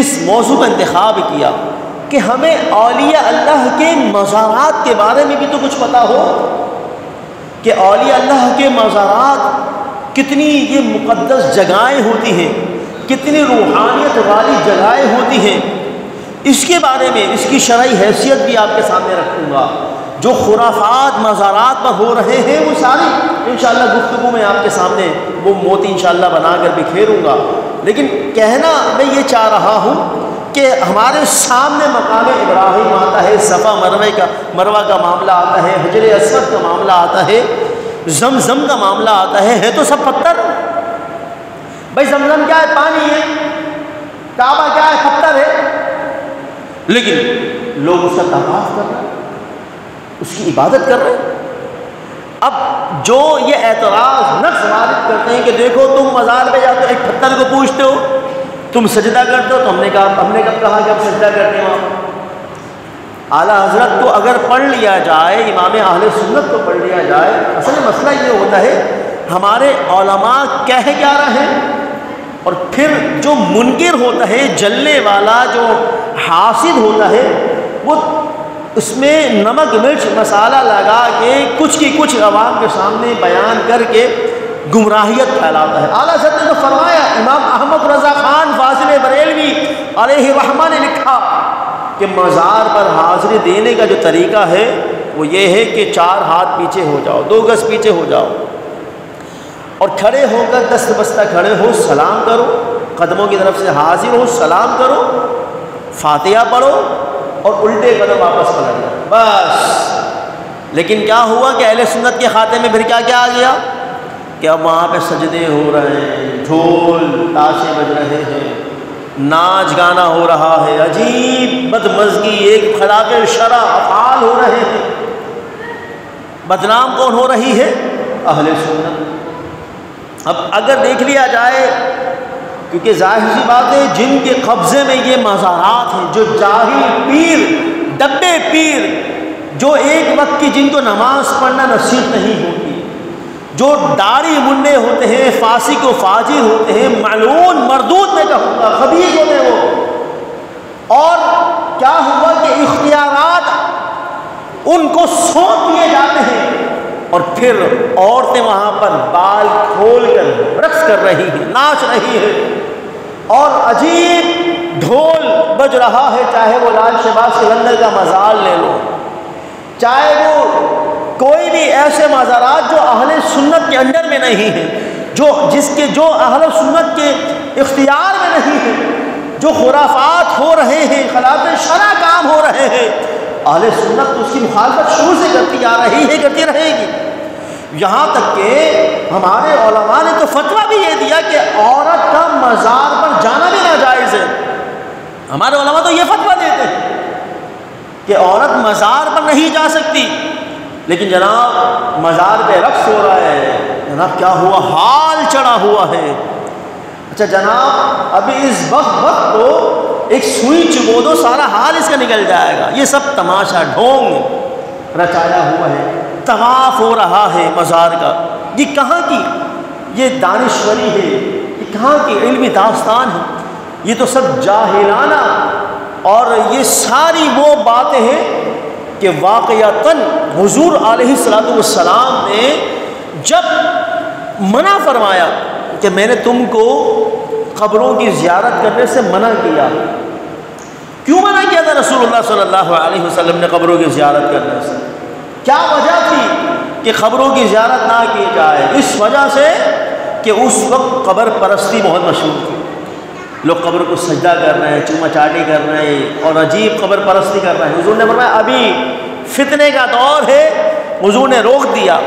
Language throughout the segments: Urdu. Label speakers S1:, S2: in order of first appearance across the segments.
S1: اس موضوع کا انتخاب کیا کہ ہمیں اولیاء اللہ کے مزارات کے بارے میں بھی تو کچھ پتہ ہو کہ اولیاء اللہ کے مزارات کتنی یہ مقدس جگہیں ہوتی ہیں، کتنی روحانیت والی جگہیں ہوتی ہیں، اس کے بارے میں اس کی شرعی حیثیت بھی آپ کے سامنے رکھوں گا۔ جو خرافات مزارات پر ہو رہے ہیں وہ ساری انشاءاللہ گفتگو میں آپ کے سامنے وہ موتی انشاءاللہ بنا کر بکھیروں گا، لیکن کہنا میں یہ چاہ رہا ہوں کہ ہمارے سامنے مقام ابراہیم آتا ہے، صفا مروہ کا معاملہ آتا ہے، حجر اسود کا معاملہ آتا ہے، زمزم کا معاملہ آتا ہے تو سب پتھر۔ بھائی زمزم کیا ہے؟ پانی ہے۔ کعبہ کیا ہے؟ پتھر ہے۔ لیکن لوگ اس کا طواف کر رہے ہیں، اس کی عبادت کر رہے ہیں۔ اب جو یہ اعتراض نقص وارد کرتے ہیں کہ دیکھو تم مزار پہ جاتے ہو ایک پتھر کو پوجتے ہو، تم سجدہ کرتے ہو، تو ہم نے کب کہا کہ اب سجدہ کرتے ہیں؟ اعلیٰ حضرت کو اگر پڑھ لیا جائے، امام اہل سنت کو پڑھ لیا جائے، اصل مسئلہ یہ ہوتا ہے ہمارے علماء کہہ کیا رہے ہیں، اور پھر جو منکر ہوتا ہے، جلنے والا جو حاسد ہوتا ہے، وہ اس میں نمک مرچ مسالہ لگا کے کچھ کی کچھ عوام کے سامنے بیان کر کے گمراہیت پھیلاتا ہے۔ اعلیٰ حضرت نے تو فرمایا، امام احمد رضا خان فاضل بریلوی علیہ رحمہ نے لکھا کہ مزار پر حاضری دینے کا جو طریقہ ہے وہ یہ ہے کہ 4 ہاتھ پیچھے ہو جاؤ، 2 گز پیچھے ہو جاؤ، اور کھڑے ہو کر دست بستہ کھڑے ہو، سلام کرو، قدموں کی طرف سے حاضر ہو، سلام کرو، فاتحہ پڑھو اور الٹے قدم واپس پلٹ جاؤ، بس۔ لیکن کیا ہوا کہ اہل سنت کے خاتے میں پھر کیا آ گیا کہ اب وہاں پہ سجدے ہو رہے ہیں، ڈھول تاشے بج رہے ہیں، ناچ گانا ہو رہا ہے، عجیب بدمزگی، ایک خلاف شرع افعال ہو رہے ہیں۔ بدنام کون ہو رہی ہے؟ اہل سنت۔ اب اگر دیکھ لیا جائے، کیونکہ ظاہر سی بات ہے جن کے قبضے میں یہ مزارات ہیں، جو جاہل پیر، ڈبے پیر، جو ایک وقت کی جن کو نماز پڑھنا نصیب نہیں ہوتی، جو داڑھی منڈے ہوتے ہیں، فاسق و فاجر ہوتے ہیں، ملعون مردود میں کہوں گا، خبیث ہوتے ہیں وہ، اور کیا ہوا کہ اختیارات ان کو سونپ دیے جاتے ہیں، اور پھر عورتیں وہاں پر بال کھول کر رقص کر رہی ہیں، ناچ رہی ہیں، اور عجیب ڈھول بج رہا ہے، چاہے وہ لال شہباز قلندر کا مزار لے لو، چاہے وہ کوئی بھی ایسے مزارات جو اہل سنت کے انڈر میں نہیں ہیں، جو اہل سنت کے اختیار میں نہیں ہیں، جو خرافات ہو رہے ہیں، خلاف شرع کام ہو رہے ہیں، اہل سنت تو اس کی مخالفت شروع سے کرتی آ رہی ہے، کرتی رہے گی۔ یہاں تک کہ ہمارے علماء نے تو فتویٰ بھی یہ دیا کہ عورت کا مزار پر جانا بھی ناجائز ہے۔ ہمارے علماء تو یہ فتویٰ دیتے ہیں کہ عورت مزار پر نہیں جا سکتی، لیکن جناب مزار پہ رقص ہو رہا ہے، جناب کیا ہوا؟ حال چڑھا ہوا ہے۔ اچھا جناب ابھی اس وقت تو ایک سوئی چبو دو، سارا حال اس کا نکل جائے گا۔ یہ سب تماشا ڈھونگ رچایا ہوا ہے، طواف ہو رہا ہے مزار کا۔ یہ کہاں کی یہ دانشوری ہے، یہ کہاں کی علمی داستان ہے؟ یہ تو سب جاہلانہ، اور یہ ساری وہ باتیں ہیں کہ واقعتاً حضور علیہ السلام نے جب منع فرمایا کہ میں نے تم کو قبروں کی زیارت کرنے سے منع کیا، کیوں منع کیا تھا رسول اللہ صلی اللہ علیہ وسلم نے قبروں کی زیارت کرنے سے؟ کیا وجہ تھی کہ قبروں کی زیارت نہ کی جائے؟ اس وجہ سے کہ اس وقت قبر پرستی بہت مشہور تھی، لوگ قبر کو سجدہ کر رہے ہیں، چوما چاٹی کر رہے ہیں، اور عجیب قبر پرستی کر رہے ہیں۔ حضور نے فرمایا ابھی فتنے کا دور ہے، حضور نے روک دیا،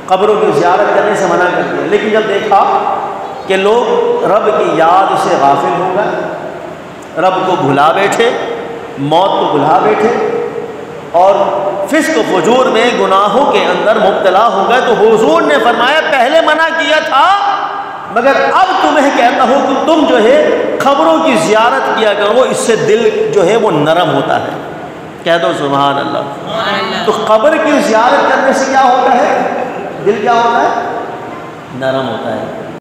S1: قبروں کی زیارت کرنے سے منع کر دیا۔ لیکن جب دیکھا کہ لوگ رب کی یاد سے غافل ہو گئے، رب کو بھلا بیٹھے، موت کو بھلا بیٹھے، اور فسق و فجور میں گناہوں کے اندر مبتلا ہو گئے، تو حضور نے فرمایا پہلے منع کیا تھا، مگر اب تمہیں کہتا ہوں کہ تم جو ہے قبروں کی زیارت کیا کرو، اس سے دل جو ہے وہ نرم ہوتا ہے۔ کہہ دو سبحان اللہ۔ تو قبر کی زیارت کرنے سے کیا ہوتا ہے؟ دل کیا ہوتا ہے؟ نرم ہوتا ہے۔